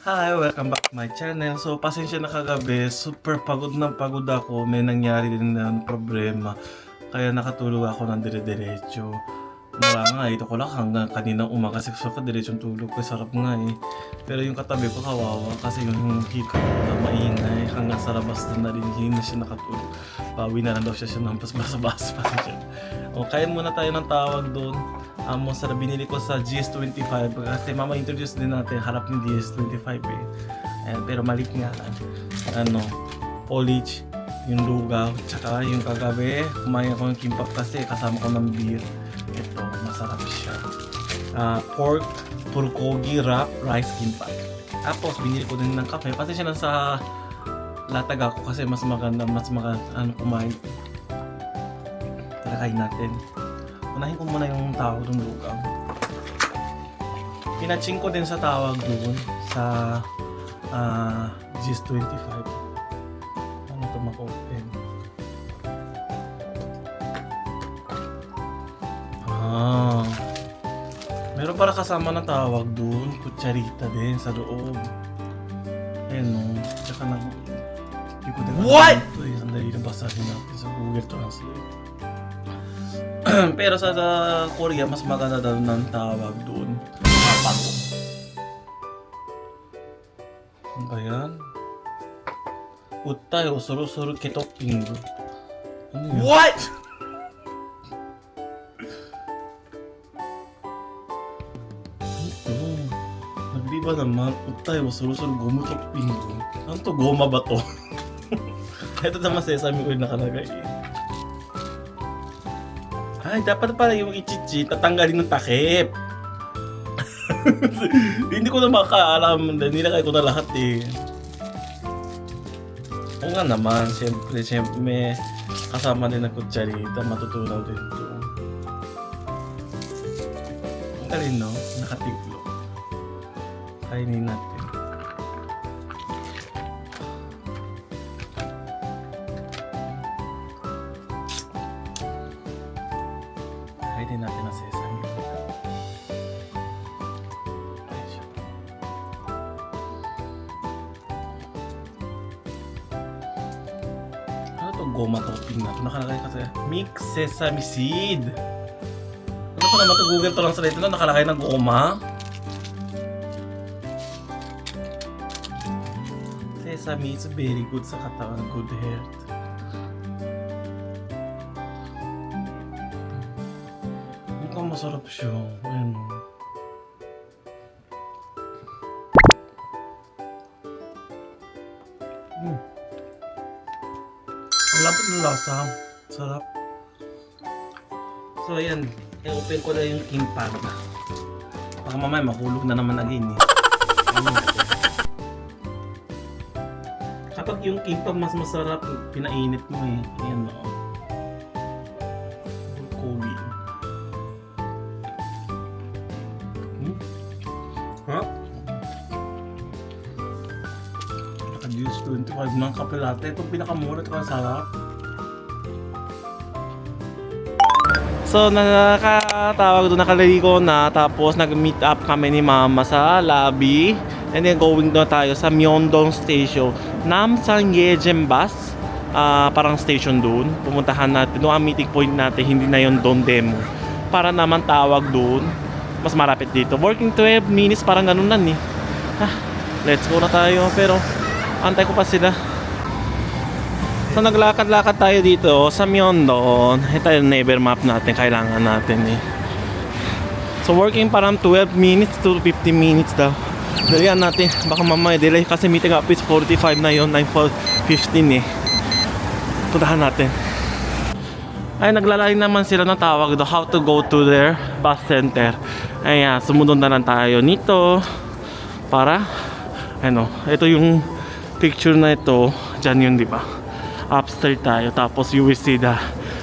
Hi! Welcome back to my channel. So, pasensya na kagabi. Super pagod na pagod ako. May nangyari din na problema. Kaya nakatulog ako ng dire-diretso. Wala nga, ito ko lang hanggang kaninang umaga. Kasi so, diretsong tulog ko. Sarap nga eh. Pero yung katabi ko kawawa. Kasi yung hika ko na maingay. Hanggang sa labas na rin. Hindi na siya nakatulog. Pawi na lang daw siya ng basa-basa. Pasensya. O, kain muna tayo ng tawag doon. Sa binili ko sa GS25 kasi mama-introduce din natin harap ni GS25 eh. Ayan, pero maliit nga polish, yung lugaw, tsaka yung kagabi kumain ako ng kimbap kasi kasama ko ng beer. Ito, masarap siya. Pork bulgogi wrap rice kimbap. Tapos binili ko din ng kape, pati siya lang sa latag ako kasi mas maganda kumain. Tara, kain natin. Unahin ko muna yung tawag ng lugaw. Pinatching ko din sa tawag doon sa GS25. Ano ito maka-open? Meron para kasama ng tawag doon. Kutsarita din sa loob. Ayan o. Tsaka hindi ko din What? Ito eh. Sandali na basahin natin sa Google Translate. Pero sa Korea, mas maganda daw ng tawag doon. Papago. Ano ba yan? Utay o suru-suru kitoping. Ano yun? What? Ito. Nagliba naman. Utay o suru-suru gomutoping. Ano to? Goma ba to? Ito naman sesame oil nakalagay eh. Ay, dapat pala yung ichichi, tatanggalin ng takip. Hindi ko na makaalam, nilagay ko na lahat eh. Oo nga naman, siyempre may kasama din ng kutsarita, matutunaw din ito. Ang galing no, nakatiglo. Kainin natin. Kainin natin ang sesame. Ano to goma topping na? Nakalagay kasi mix sesame seed. Ano pa naman to Google Translate na nakalagay ng goma? Sesame is very good sa katawan, good health. Mukhang masarap siya. Ayun. Ang lapot ng lasa. Sarap. So ayan, i-open ko na yung kimpag. Baka mamaya mahulog na naman again eh. Kapag yung kimpag mas masarap, pinainit mo eh. Ayan o. Bulgogi. Ha? Naka-juice 25 ng kape latte. Itong pinakamura at sarap. So, nakatawag doon, nakaligo na, tapos nag-meet up kami ni Mama sa lobby. And then going doon tayo sa Myeongdong Station. Namsan Yejem Bus. Parang station doon. Pumuntahan natin. Doon ang meeting point natin, hindi na yung Dongdaemun. Para naman tawag doon. Mas malapit dito. Working 12 minutes, parang ganun lang eh. Let's go na tayo. Pero, antay ko pa sila. So naglakad-lakad tayo dito sa Myeongdong. Ito yung neighbor map natin, kailangan natin eh. So working parang 12 minutes to 15 minutes daw. Dalihan natin, baka mamaya delay kasi meeting up is 45 na yun, 9:15 eh. Puntahan natin. Ay, naglalay naman sila ng tawag do how to go to their bus center. Ayan, sumunod na lang tayo nito para ito yung picture na ito. Diyan yun, di ba? Upstairs tayo, tapos you will see the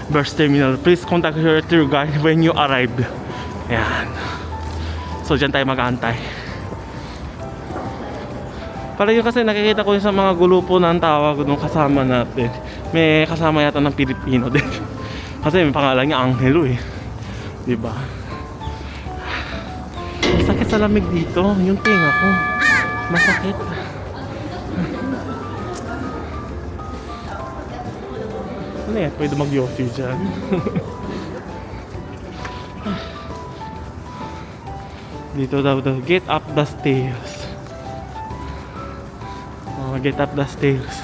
bus terminal. Please contact your tour guide when you arrive. Ayan. So dyan tayo mag-aantay. Para yun kasi nakikita ko yung sa mga grupo ng tawag nung kasama natin. May kasama yata ng Pilipino din. Kasi may pangalan niya Angelo eh. Diba? Sakit sa lamig dito, yung tinga ko. Masakit. Ano yan? Pwede mag-yosi dyan. Dito daw. Get up the stairs. Oh, get up the stairs.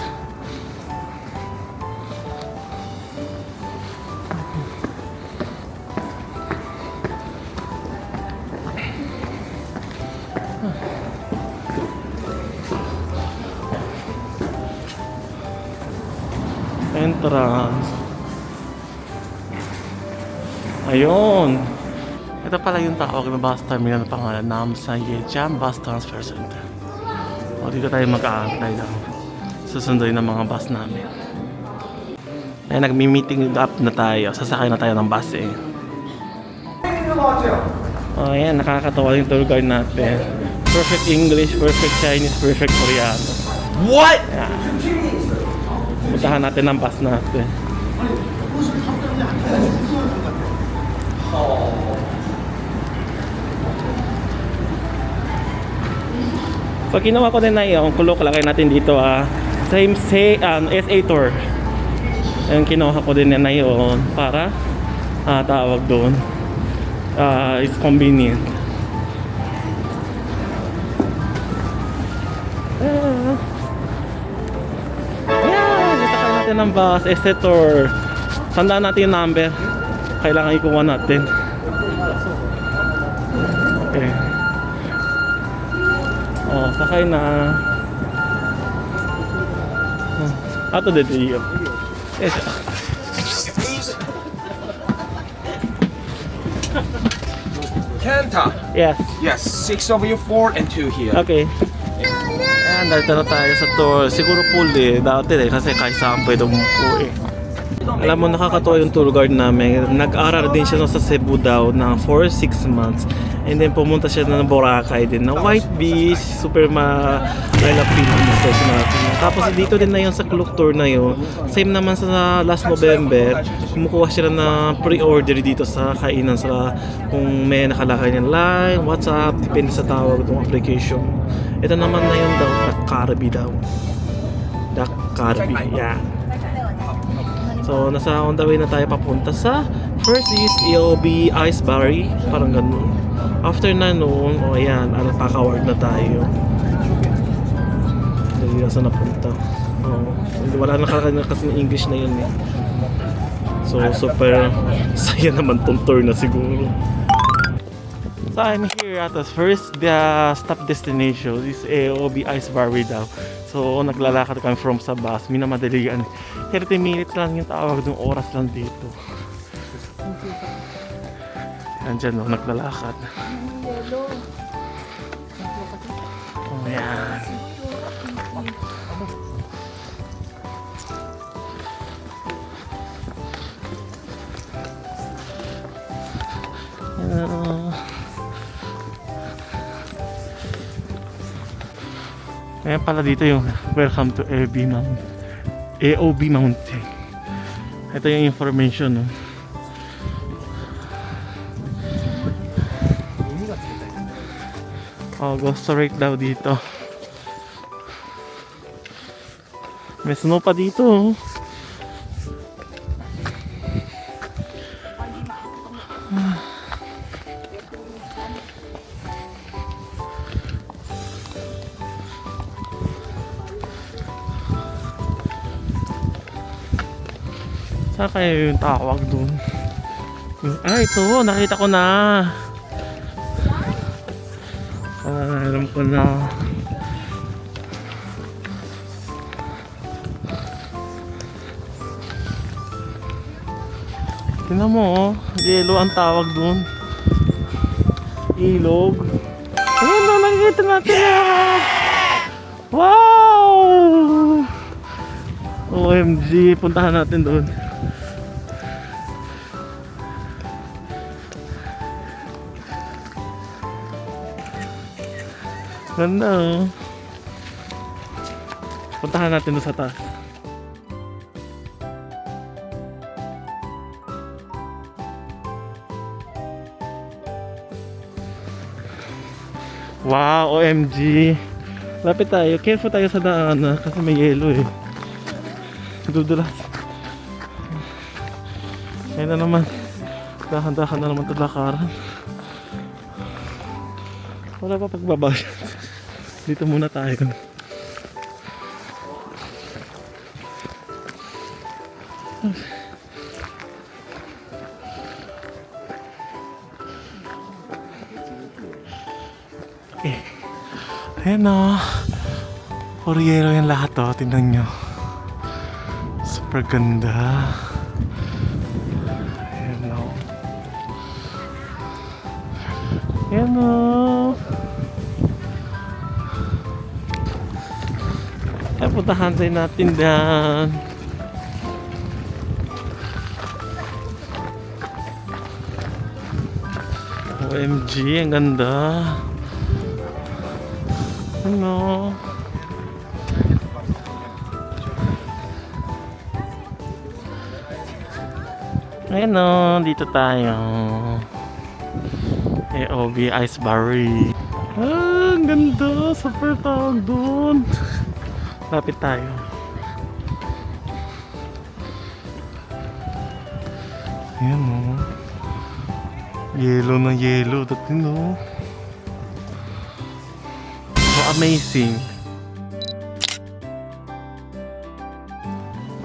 Entrance. Ayun. Ito pala yung tawag ng bus terminal na pangalan, Namsan Yecheon Bus Transfer Center. O, dito tayo mag-aantay daw. Susunduin ng mga bus namin. Ay, nagmi-meeting up na tayo. Sasakay na tayo ng bus eh. O, ayan. Nakakatawa yung tour guide natin. Perfect English, perfect Chinese, perfect Koreano. What? Ayan. Puntahan natin ang bus natin. So ginawa ko din na yung kulok lagay natin dito same SA tour. Yung kinuha ko din na yun para tawag doon it's convenient. Sasakay natin ng bus SA tour. Tandaan natin yung number. Kailangan ikuha natin. Okay. Oh, sakay na. Ato dito iyo. Yes. Kenta. Yes. Yes, 6 over you, 4 and 2 here. Okay. Ayan, dito na tayo sa tour. Siguro full dati kasi kahit saan pwede umupo Alam mo, nakakatuwa yung tour guide namin. Nag-aral din siya sa Cebu daw na for 6 months. And then pumunta siya ng Boracay din na White Beach, super ma-lalapin ang station natin. Tapos dito din na yun sa Klook tour na yun. Same naman sa last November, kumukuha siya na pre-order dito sa kainan sa kung may nakalakay niya line, WhatsApp, depende sa tawag itong application. Ito naman na yun daw, Dakkarby daw. Dakkarby, yan. So, nasa on the way na tayo papunta sa first is EOB Ice Barry, parang ganun. After na noon, ayan, Alpaca-Ward na tayo. Dali na saan napunta. Wala na kasi English na yun eh. So, super saya naman tong tour na siguro. So, I'm here at the first stop destination. This is EOB Ice Barry daw. So, naglalakad kami from sa bus. Minamadalian. 30 minutes lang yung tawag ng oras lang dito. Andyan o, naglalakad. Oh, yan. Ayan pala dito yung welcome to AOB Mountain. Ito yung information, no? Oh, go straight daw dito. May snow pa dito, oh. Saan kaya yung tawag dun? Ito, nakita ko na. Alam ko na. Tingnan mo, yellow ang tawag dun. Ilog. Ayun na, nakikita natin na. Wow! OMG, puntahan natin dun. Ganda, oh. Puntahan natin doon sa taas. Wow, OMG. Lapit tayo. Careful tayo sa daan kasi may yelo eh. Dudulas. Ayun na naman. Dahan-dahan na naman ito lakaran. Wala pa pagbaba. Dito muna tayo. Okay. Ayan o. Puro yelo yung lahat o. Tingnan nyo. Super ganda. Ayan o. Ayan o. Ay, puntahan tayo natin dyan. OMG, ang ganda. Ano? Ayan o, dito tayo. AOB Ice Barry. Ah, ang ganda. Super tawag doon. Lapit tayo. Ayan o. Yellow na yellow. Dati no. So amazing.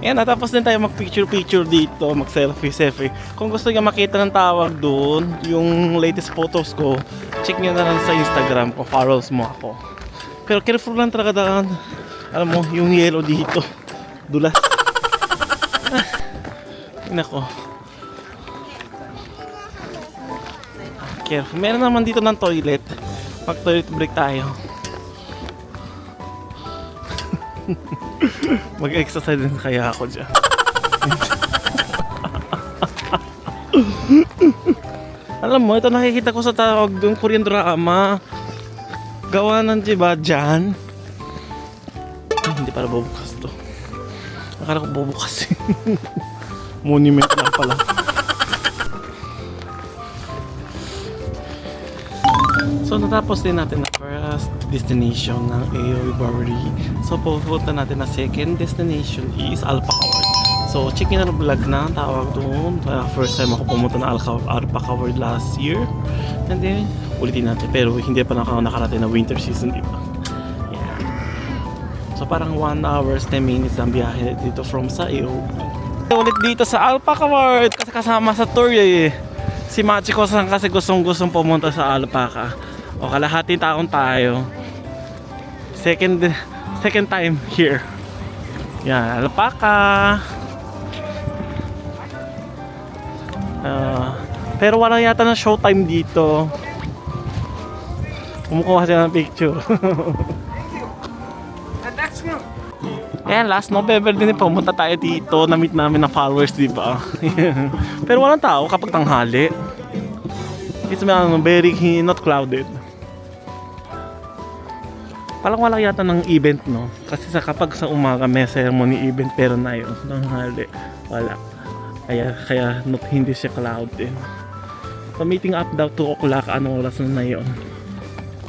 Ayan, natapos din tayo mag-picture-picture dito, mag-selfie-selfie. Kung gusto nyo makita ng tawag doon, yung latest photos ko, check nyo na lang sa Instagram ko, follows mo ako. Pero careful lang talaga daan. Alam mo, yung yellow dito, dulas. Nako. Careful. Meron naman dito ng toilet. Mag-toilet break tayo. Mag-exercise din kaya ako dyan. Alam mo, ito nakikita ko sa tawag doon, Korean drama. Gawa ng diba dyan? Ay, hindi pala bubukas to. Akala ko bubukas. Monument lang pala. So natapos din natin na first destination ng AOB Barry. So pupunta natin na second destination is Alpaca World. So check nyo na vlog na tawag doon. First time ako pumunta na Alpaca World last year. And then ulitin natin, pero hindi pa nakarating na winter season, diba? Yeah. So parang 1 hours 10 minutes ang biyahe dito from sa AOB. Ulit dito sa Alpaca World kasi kasama sa tour eh. Si Machiko-san kasi gustong pumunta sa Alpaca. O kalahating taon tayo. Second time here. Yan, Alpaca. Pero wala yata na showtime dito. Kumukuha siya ng picture. Ayan, last November din pumunta tayo dito. Na-meet namin ng followers, diba? Pero walang tao kapag tanghali. It's very not crowded. Parang wala yata ng event, no? Kasi kapag sa umaga may ceremony event, pero na yun, tanghali, wala. Kaya hindi siya crowded. So meeting up daw 2 o'clock, anong oras na yun?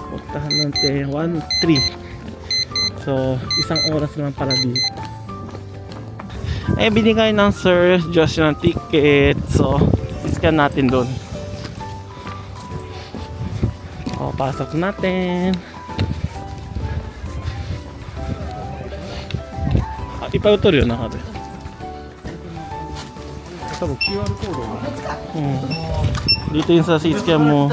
Puntahan natin 1-3. So isang oras lang para dito. Eh binigay ng Sir Josh ng ticket. So iscan natin doon. O pasok natin. Ipautor yun na kasi. Dito yun sa siscam mo.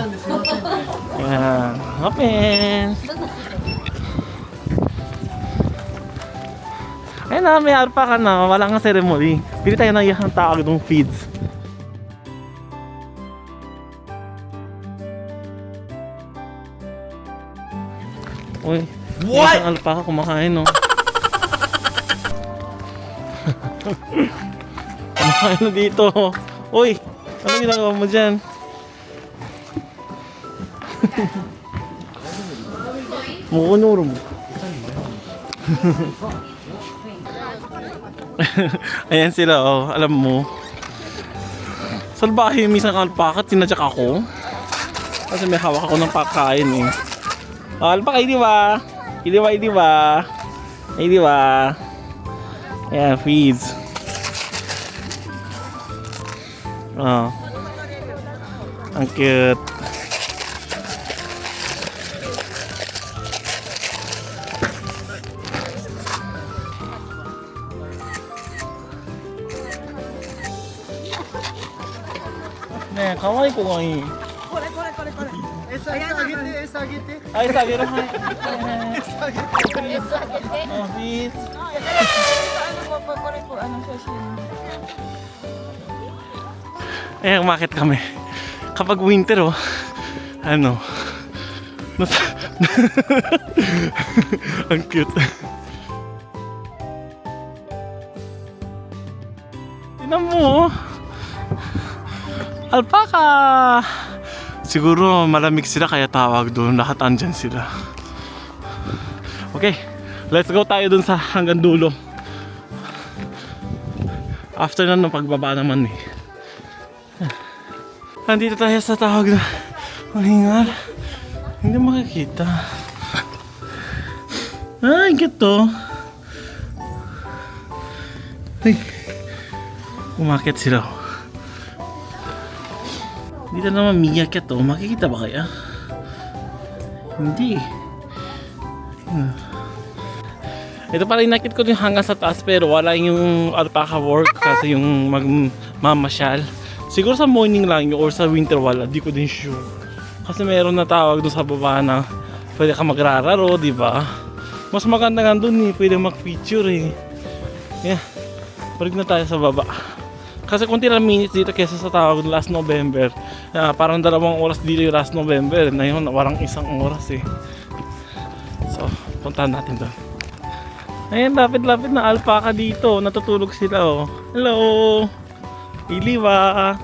Ayan. Open! Ayan na, may Alpaca na. Wala nga ceremony. Pili tayo ng iyang tawag ng feeds. Uy. What? Isang Alpaca kumakain, no? Kumakain na dito. Uy! Anong ginagawa mo dyan? Mukunuro mo. Ayan sila, oh. Alam mo. Salbahe yung isang alpaca. Tinadyak ako. Kasi may hawak ako ng pagkain, eh. Oh, alpaca, di ba? Hindi ba, hindi ba? Hindi ba? Ayan, feeds. Oh. Ang cute. Ne, kawaii ko nga eh. 餌あげて、餌あげて。 Ay, sabi rin ha. Oh, feeds. Eh, umakit kami. Kapag winter, oh, ano, ang cute. Tingnan mo, oh. Alpaca! Siguro malamig sila kaya tawag doon. Lahat andyan sila. Okay, let's go tayo dun sa hanggang dulo. After na ng pagbaba naman eh. Nandito tayo sa tawag na ang hingal. Hindi makikita. Ay, gito. Ay, umakit sila. Dito naman miyakit to. Makikita ba kaya? Hindi. Ito pala yung nakit ko yung hanggang sa taas pero wala yung alpaca work kasi yung magmamasyal. Siguro sa morning lang yun or sa winter wala. Di ko din sure. Kasi meron na tawag doon sa baba na pwede ka magrararo, di ba? Mas maganda nga doon eh. Pwede mag-picture eh. Yeah. Balik na tayo sa baba. Kasi kunti lang minutes dito kesa sa tawag last November. Parang 2 oras dito yung last November. Na yun, walang 1 oras eh. So, puntahan natin doon. Ayan, lapit-lapit na alpaca dito. Natutulog sila oh. Hello! Iliwa!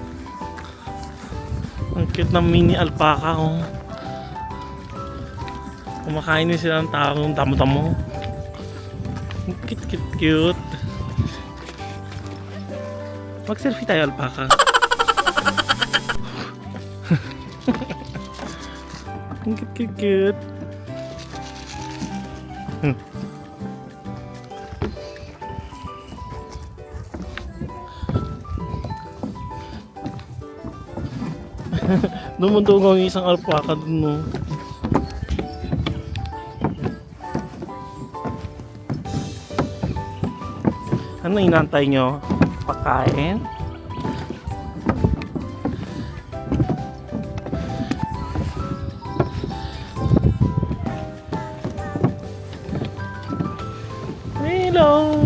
Ang cute ng mini alpaca oh. Kumakain din sila ng taong tamo-tamo. Ang cute. Mag-selfie tayo, alpaca. Ang cute. Dumundungaw yung isang alpaca dun no. Ano inantay nyo? Pagkain? Hello.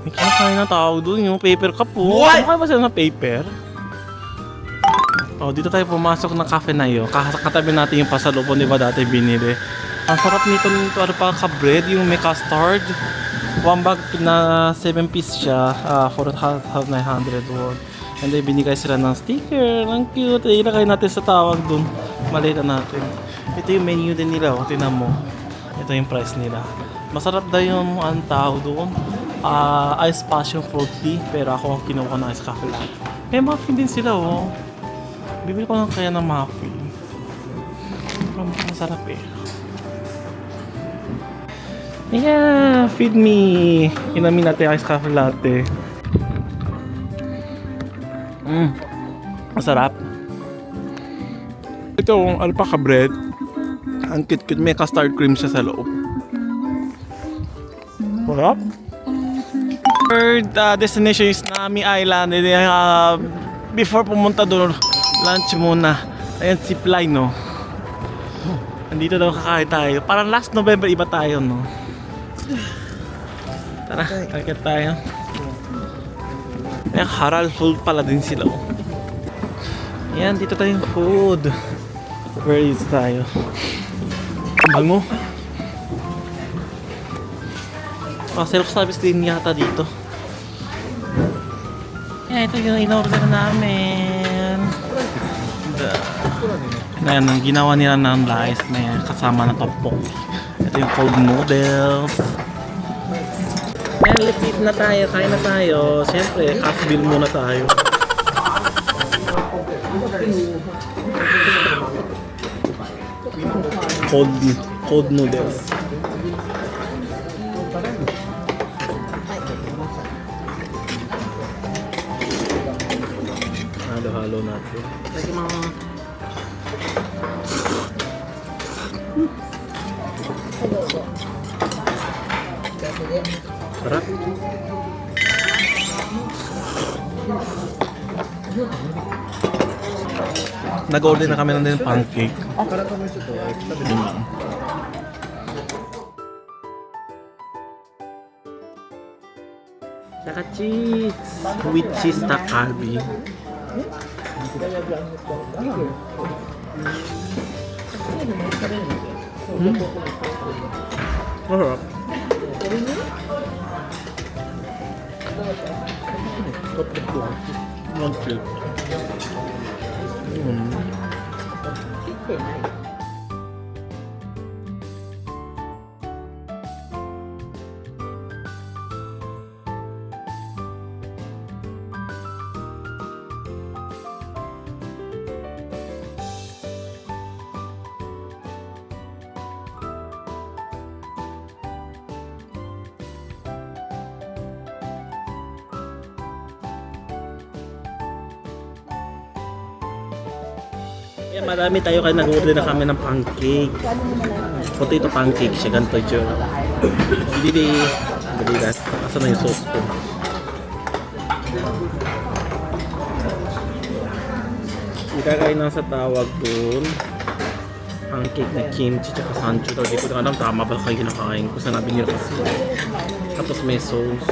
May kinakain na tawag doon yung paper cup po. What? Ano ba sila ng paper? Oh, dito tayo pumasok ng cafe na yun. Katabi natin yung pasalubong, di ba dati binili. Ang sarap nito alpaca bread, yung may custard. One bag na 7 piece siya for 900 won. And then binigay sila ng sticker. Ang cute. Ilagay natin sa tawag dun. Malita natin. Ito yung menu din nila. O, tingnan mo. Ito yung price nila. Masarap daw yung ang tawag doon. Ice passion fruit tea. Pero ako ang kinuha ng ice coffee latte. May muffin din sila oh. Bibili ko lang kaya ng muffin. Masarap eh. Yeah, feed me. Inamin natin yung ice coffee latte. Masarap. Ito yung alpaca bread. Ang cute-cute. May custard cream siya sa loob. Masarap. Third destination is Nami Island. Before pumunta doon, lunch muna. Ayan, zipline no. Nandito daw kakain tayo. Parang last November iba tayo no. Tara, kakit tayo. Ayan, halal food pala din sila oh. Ayan, dito tayong food. Where is tayo? Bango. Self-service din yata dito. Ayan, ito yung in-order namin. Ayan, ang ginawa nila ng rice. May kasama na tteokbokki. Ito yung cold noodles. Ayan, let's eat na tayo. Kain na tayo. Siyempre, cash bill muna tayo. cold noodles. Halo-halo natin. Sarap. Nag-order na kami ng pancake. Saka cheese. With cheese na kalbi. Sarap. Kaya marami tayo kaya nag-order na kami ng pancake. Potato pancake siya, ganito yun. Bili na. Asan na yung sauce ko? Ikakain na sa tawag doon. Pancake na kimchi tsaka sancho. Hindi ko na alam tama ba kayo kinakain ko. Sanabi niyo kasi. Tapos may sauce.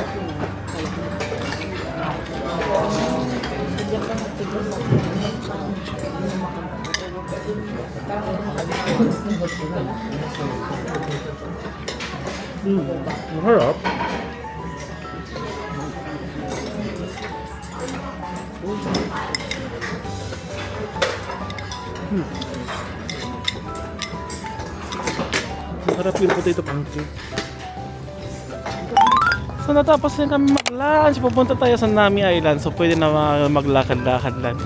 Masarap. Masarap yung potato pancake. So natapos na kami mag-lunch. Pupunta tayo sa Nami Island. So pwede na maglakad-lakad lang.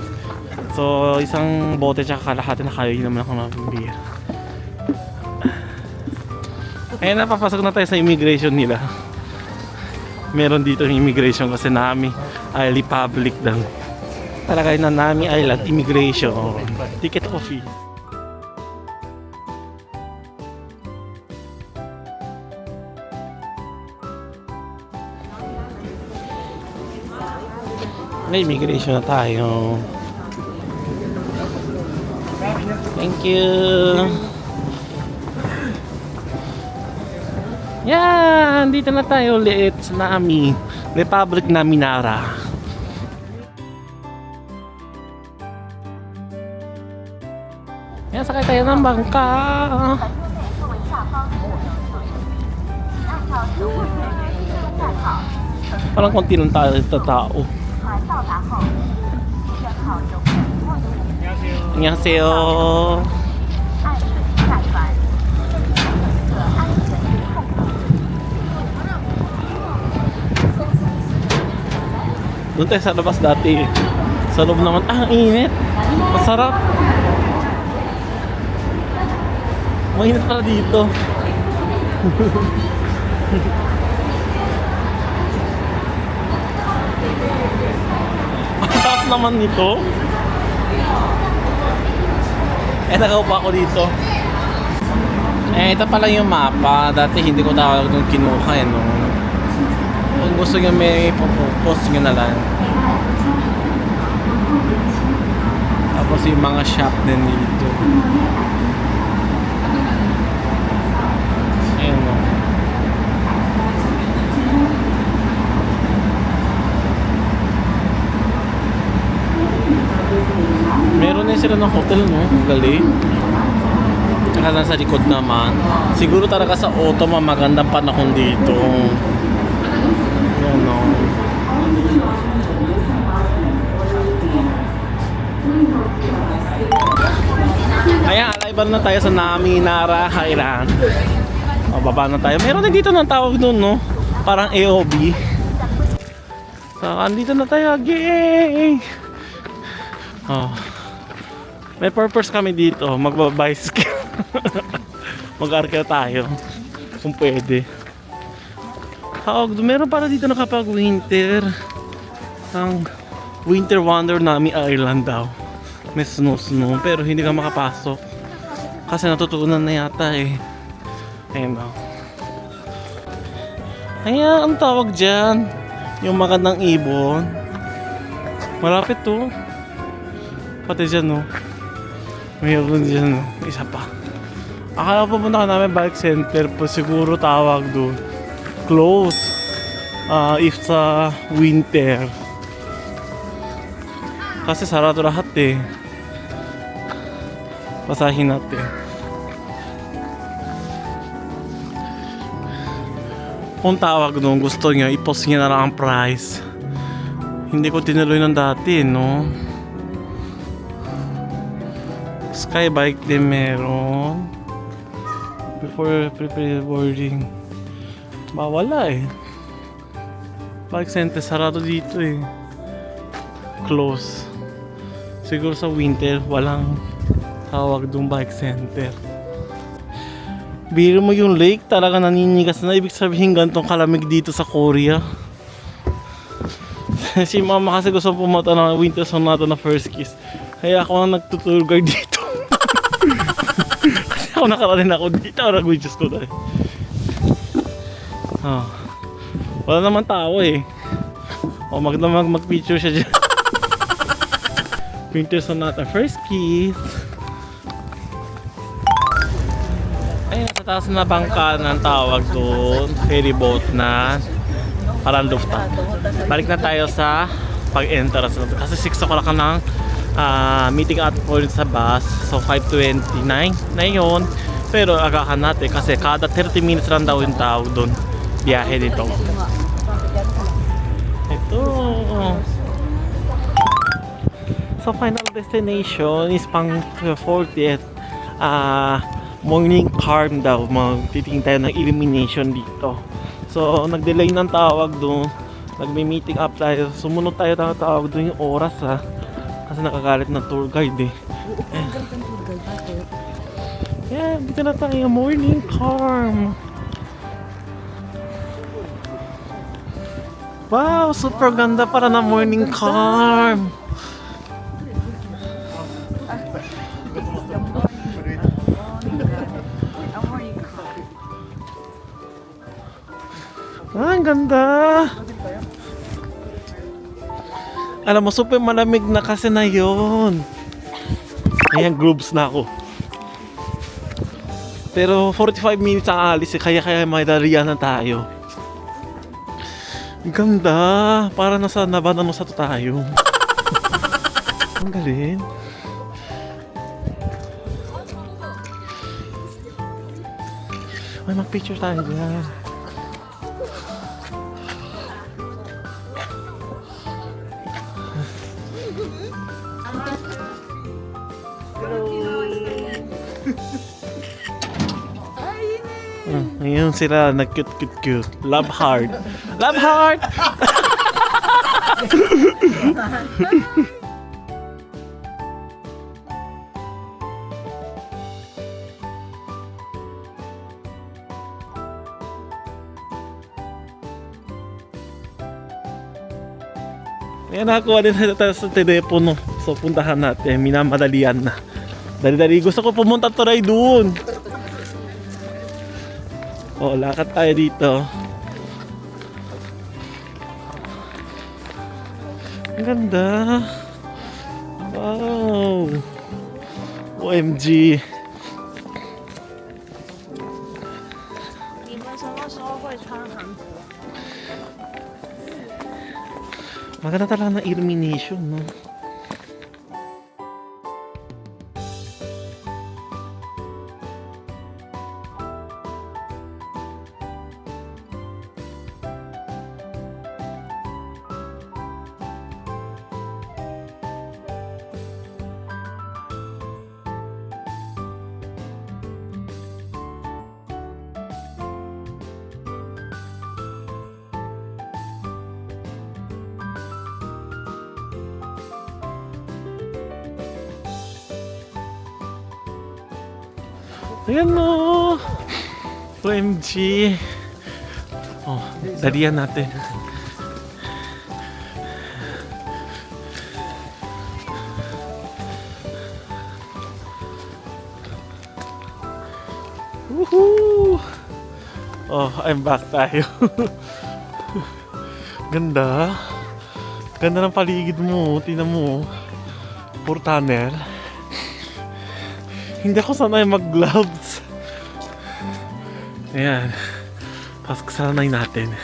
So isang bote tsaka kalahati na kayo. Yun naman ako mabibigyan. Ngayon napapasok na tayo sa immigration nila. Meron dito yung immigration kasi Nami Island public daw. Talagay na Nami Island immigration. Ticket office. May immigration na tayo. Thank you. Yan, dito na tayo ulit sa Nami Republic na Minara. Yan, sakay tayo ng bangka. Parang konti lang tayo tao. 안녕하세요. Doon tayo sa labas dati. Sa loob naman, ang init. Masarap. Mainit pala dito. Ang taas naman nito. Nakaupa ako dito. Ito pala yung mapa. Dati hindi ko tawag nung kinuha no? Kung gusto nyo may post nyo na lang. Tapos yung mga shop din dito. Ayun no. Meron din sila ng hotel, no? Ang galing. Tsaka nasa likod naman. Siguro talaga sa autumn magandang panahon dito. Yan, no? Ayan, alive na tayo sa Nami Nara Island. O, baba na tayo. Meron din dito ng tawag doon, no? Parang AOB. So, andito na tayo. Yay! Oh. May purpose kami dito, magbabicycle. Mag-arke tayo. Kung pwede. Tawag doon. Meron para dito na kapag winter. Ang Winter Wonder Nami Island daw. May snow. Pero hindi ka makapasok. Kasi natutunan na yata eh. Ayun daw. Ayan, ang tawag dyan. Yung magandang ibon. Malapit to. Pati dyan, no. Mayroon dyan, no. Isa pa. Akala pupunta ka namin bike center po. Siguro tawag doon. Close. If sa winter. Kasi sarado lahat eh. Pasahin natin. Kung tawag doon, gusto nyo, i-post nyo na lang ang price. Hindi ko tinuloy ng dati, no? Skybike din meron. Before pre-boarding. Wala eh. Bike center, sarado dito eh. Close. Siguro sa winter, walang tawag doon bike center. Biro mo yung lake, talaga naninigas na. Ibig sabihin ganitong kalamig dito sa Korea. Si mama kasi gusto pumunta ng winter sonata na first kiss. Kaya ako ang nagtutour guide dito. Kasi ako nakarating ako dito. Nag-winches ko dahil. Wala naman tao eh. O mag-picture siya dyan. Winter sonata first kiss. Ay, nasa taas na bangka ng tawag doon. Ferry boat na. Parang rooftop. Balik na tayo sa pag-entrance. Kasi 6 o'clock ka ng meeting at point sa bus. So 5:29 na yun. Pero agahan natin kasi kada 30 minutes lang daw yung tawag doon. Biyahe dito. Ito. So final destination is pang 40th. Morning calm daw. Magtitingin tayo ng illumination dito. So nag-delay ng tawag doon. Nagme-meeting up tayo. Sumunod tayo tawag doon yung oras ha. Kasi nakagalit na tour guide eh. Yeah, dito na tayo. Morning calm. Wow, super ganda para na morning calm. Ang ganda. Alam mo, super malamig na kasi na yun. Ayan, grooves na ako. Pero 45 minutes ang alis eh, kaya may dariya na tayo. Ang ganda. Para nasa Nabanano sa tayo. Ang galing. Ay, mag-picture tayo dyan. Ayun sila, nag-cute. Love heart. Love heart! Ayan, nakakuha din tayo sa telepono. So, puntahan natin. Minamadalian na. Dali-dali. Gusto ko pumunta tuloy doon. O, lakad tayo dito. Ang ganda. Wow. OMG. Maganda talaga ng illumination, no? Ayan o. OMG. Oh, dalian natin. Woohoo! Oh, I'm back tayo. Ganda. Ganda ng paligid mo. Tingnan mo. Puro tunnel. Hindi ako sanay mag-gloves. Ayan. Pasok sanay natin.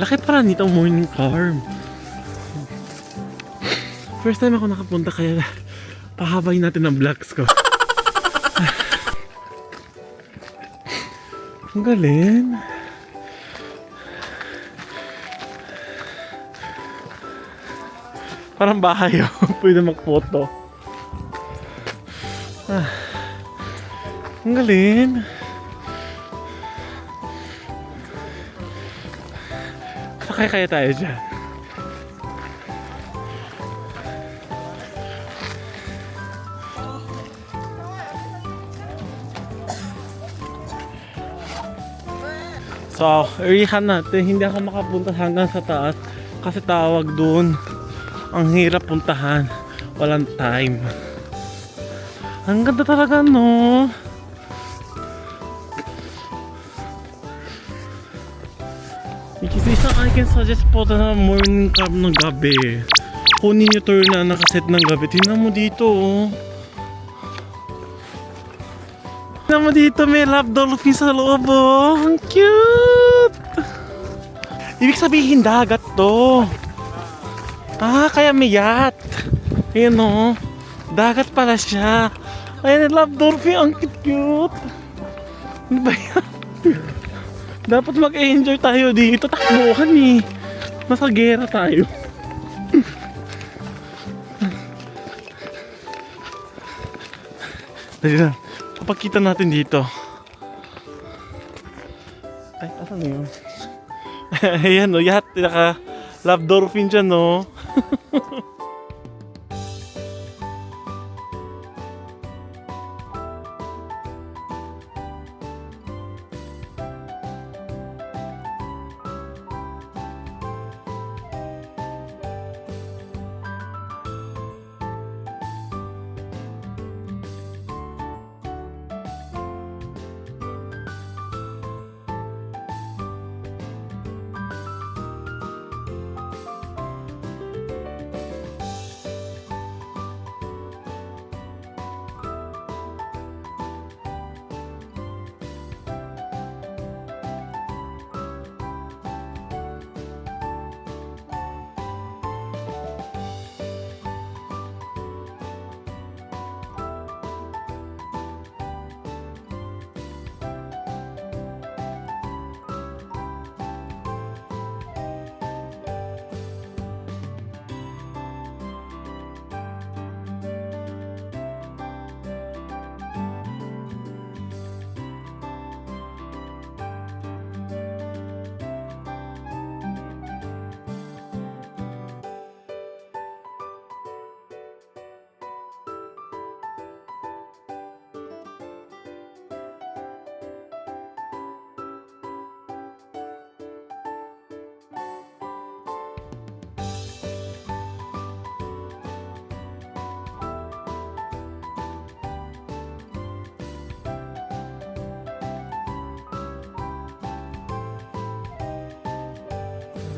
Laki para nito morning farm. First time ako nakapunta kaya pahabayin natin ang vlogs ko. Ang galing. Parang bahay oh. Pwede mag-photo. Ang galing. Sakay kaya tayo dyan. So, irihan natin. Hindi ako makapunta hanggang sa taas kasi tawag dun. Ang hirap puntahan. Walang time. Ang ganda talaga, no? Isa I can suggest po na morning club ng gabi. Kunin nyo tour na nakaset ng gabi. Tingnan mo dito, oh. Tingnan mo dito, may love dolphin sa loob, oh. Ang cute! Ibig sabihin, dagat to. Ah, kaya may yacht. Ayan, oh. Dagat pala siya. Ayan, love dolphin. Ang cute. Ano ba yan? Dapat mag-enjoy tayo dito. Takbuhan eh. Nasa gera tayo. Dali lang. Kapagkita natin dito. Ay, asan yun? Ayan o, yacht. Naka love dolphin dyan o.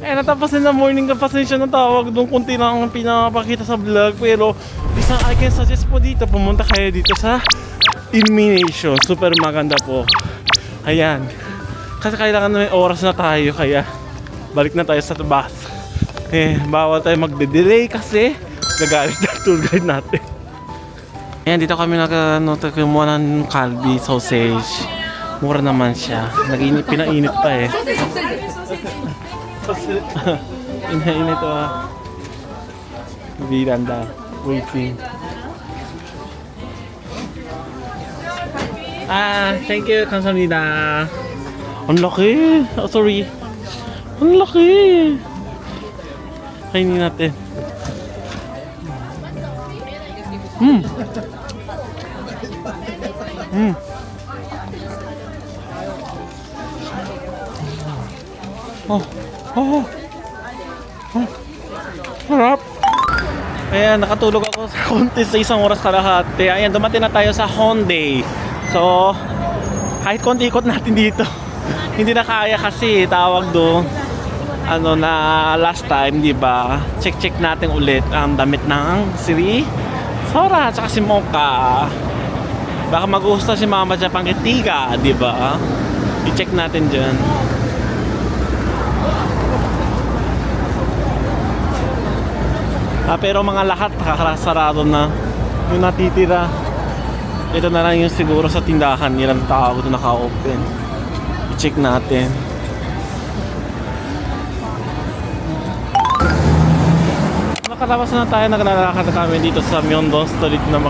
Eh, natapos na morning ka, pasensya na tawag doon. Kunti lang ang pinapakita sa vlog. Pero isang I can suggest po dito, pumunta kayo dito sa Illumination. Super maganda po. Ayan. Kasi kailangan na may oras na tayo, kaya balik na tayo sa bus. Eh, bawal tayo magde-delay kasi gagalit na tour guide natin. Ayan, dito kami kumuha ng Calbee sausage. Mura naman siya. Pinainit pa eh. Inainit to ah. Viranda. Waiting. Ah, thank you. 감사합니다. Ang laki. Oh, sorry. Ang laki. Kainin natin. Oh, oh, oh. Sarap. Ayan, nakatulog ako sa konti sa 1 oras kalahati. Ayan, dumating na tayo sa Hyundai. So, kahit konti ikot natin dito. Hindi na kaya kasi tawag doon. Ano na last time, di ba? Check natin ulit ang damit ng si Sora at si Mocha. Baka magustuhan si Mama dyan pang itiga, di ba? I-check natin dyan. Pero mga lahat nakakasarado na. Yung natitira, ito na lang yung siguro sa tindahan nilang tao doon naka-open. I-check natin. Nakalabas na tayo, naglalakad na kami dito sa Myeongdong Street na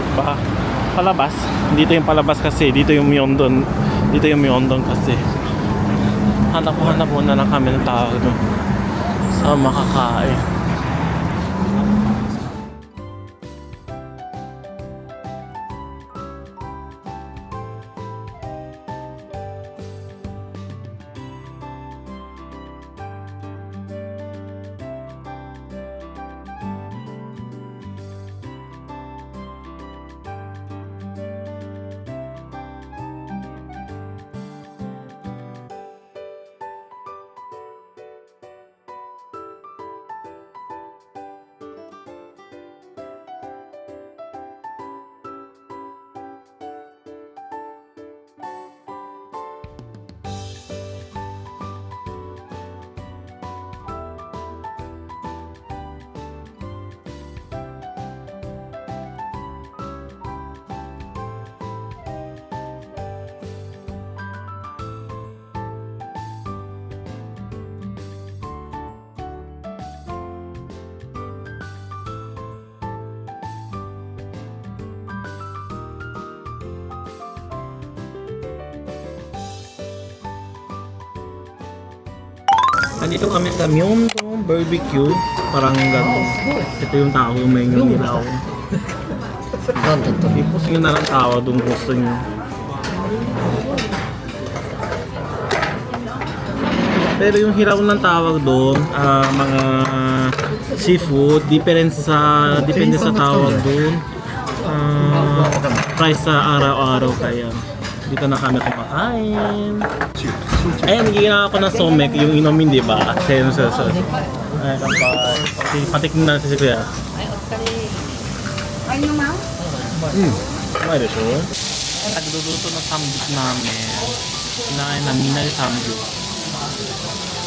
palabas. Dito yung palabas kasi, dito yung Myeongdong. Dito yung Myeongdong kasi. Hanap na lang kami ng tao doon sa makakain. Nandito kami sa Myeongdong Barbecue. Parang gano'n. Ito yung tao yung may nilaw. Ipos nyo na lang tao doon gusto nyo. Pero yung hiraw ng tawag doon, mga seafood, depende sa tawag doon. Price sa araw-araw kaya. Dito na kami kumakain. Ayan, nagiging ako ng somek, yung inumin, di ba? Ayan, Ayan, patiknin natin si Kuya. Ano, ma'am? May desu. Nagluluto ng samgyup namin. Kinain na minari samgyup.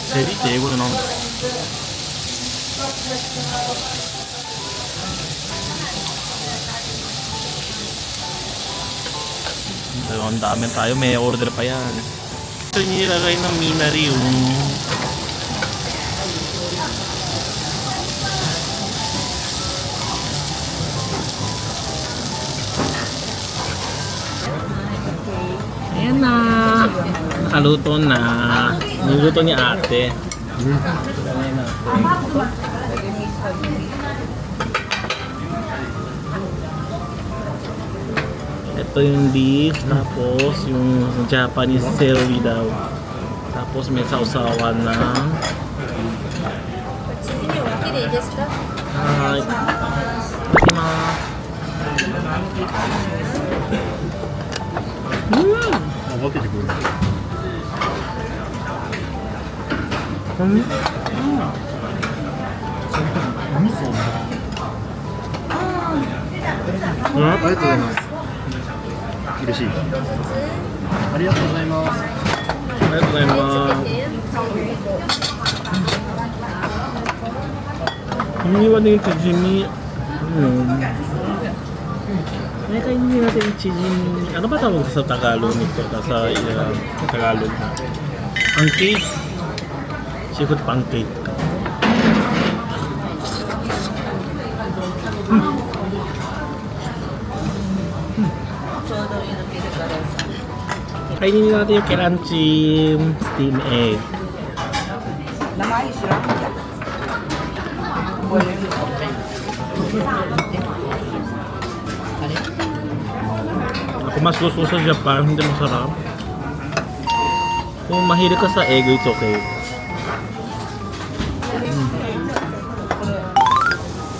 Seri, Diego na naman. Ang dami tayo, may order pa yan. Ito nilagay ng minari yung ayan na, nakaluto na. Niluto ni ate. Ito yung beef, tapos yung Japanese seaweed daw. Tapos may sausawan na. Hi. Iniwan na yung tsujimi. May kainin natin yung tsujimi. Ano ba tawag sa Tagalog nito? Sa Tagalog na? Pancake. Seafood pancake. Kainin natin yung crunchy steam egg. Namayos lang. Kung mas gusto ko sa Japan, hindi masarap. Kung mahilig ka sa egg, it's okay.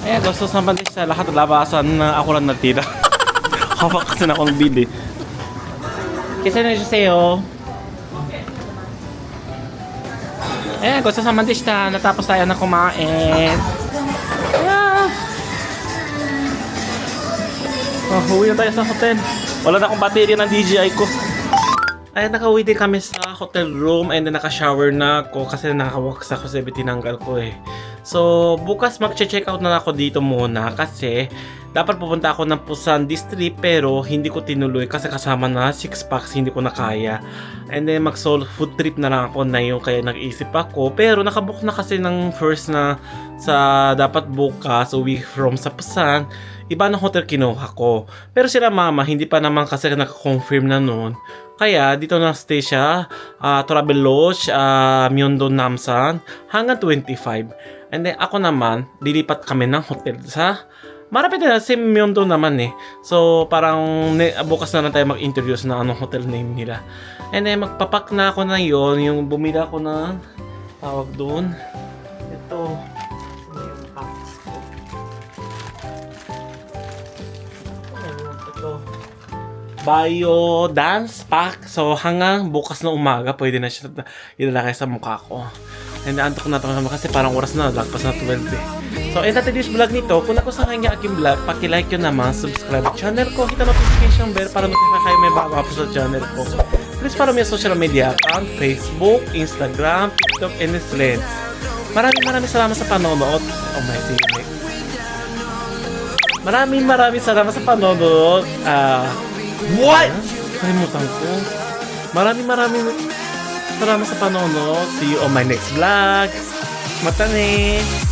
Ayan, gusto sa bandis sa lahat ng labasan na ako lang natira. Hawak kasi na akong bili. Kasi na siya sa'yo. Ayan, gusto sa bandis na natapos tayo na kumain. Ayan. Uwi na tayo sa hotel. Wala na akong battery ng DJI ko. Ay, nakauwi din kami sa hotel room and then naka-shower na ako kasi nakawaks ako sa tinanggal ko eh. So, bukas mag-check out na ako dito muna kasi dapat pupunta ako ng Busan District pero hindi ko tinuloy kasi kasama na 6 packs, hindi ko na kaya. And then mag-solo food trip na lang ako na yun kaya nag-isip ako. Pero nakabook na kasi ng first na sa dapat bukas uwi from sa Busan. Iba ng hotel kinuha ko. Pero sila mama, hindi pa naman kasi naka-confirm na noon. Kaya dito na stay siya, Travel Lodge, Myeongdong Namsan, hanggang 25. And then ako naman, dilipat kami ng hotel sa marapit na si Myeongdong naman eh. So parang bukas na lang tayo mag-introduce na anong hotel name nila. And then magpapak na ako na yon, yung bumili ako ng tawag doon. Ito. Bio Dance Pack. So hanggang bukas na umaga pwede na siya ilalagay sa mukha ko. And antok na naman kasi parang oras na, lagpas na 12 eh. So end natin this vlog nito. Kung nagustuhan niya aking vlog, paki-like yun naman, subscribe channel ko, hit ang notification bell para notify kayo may bago upload sa channel ko. Please follow me sa social media account, Facebook, Instagram, TikTok, and Threads. Maraming salamat sa panonood. Oh my sininig. Maraming salamat sa panonood. What? Kalimutan ko. Maraming salamat sa panonood. See you on my next vlog. Matane!